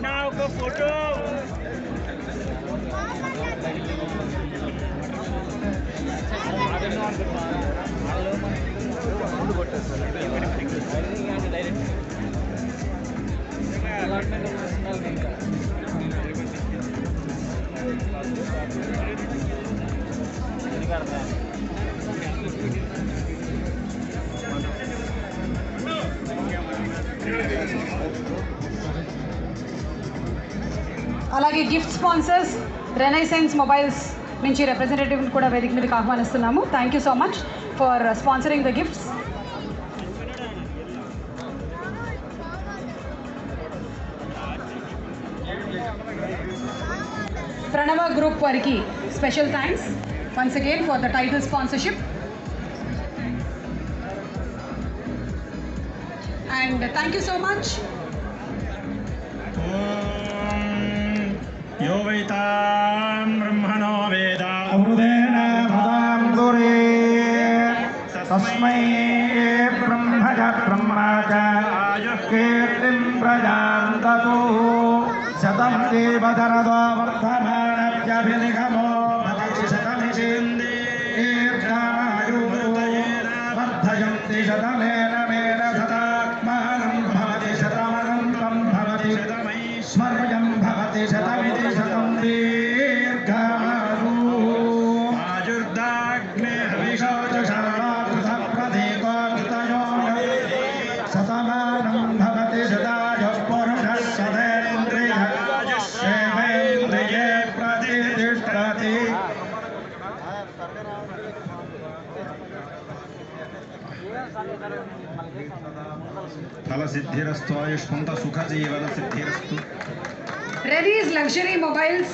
ना ఒక ఫోటో అలాగే గిఫ్ట్ స్పాన్సర్స్ రెనైసెన్స్ మొబైల్స్ నుంచి రిప్రజెంటేటివ్ కూడా వేదిక మీదకి ఆహ్వానిస్తున్నాము. Thank you so much for sponsoring the gifts. Pranava group వారికి special thanks once again for the title sponsorship and thank you so much. यो वैतां ब्रह्मणो वेद अमृतेन भदां दुरे तस्मै ब्रह्मज ब्रह्मा च कीर्तिं प्रजां ददु शतं देवधरदो वर्धमानव्यभिनिगमो भवति शतमिषेन्दे वर्धयन्ति शतमेन मेन शतात्मानं भवति शतमनन्तं भवति शतमैश्वर्यं भवति शतमिति शतं दीर्घमायु आयुर्दाग्ने हविषोचशालाकृतप्रतीको कृतयो शतमानं भवति शतायुः पुरुषः शतेन्द्रियः सेवेन्द्रिये प्रतिष्ठति. फलसिद्धिरस्तु आयुष्मन्त सुखजीवन Siddhirastu. Reddy's Luxury Mobiles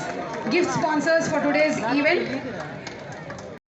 gift sponsors for today's event.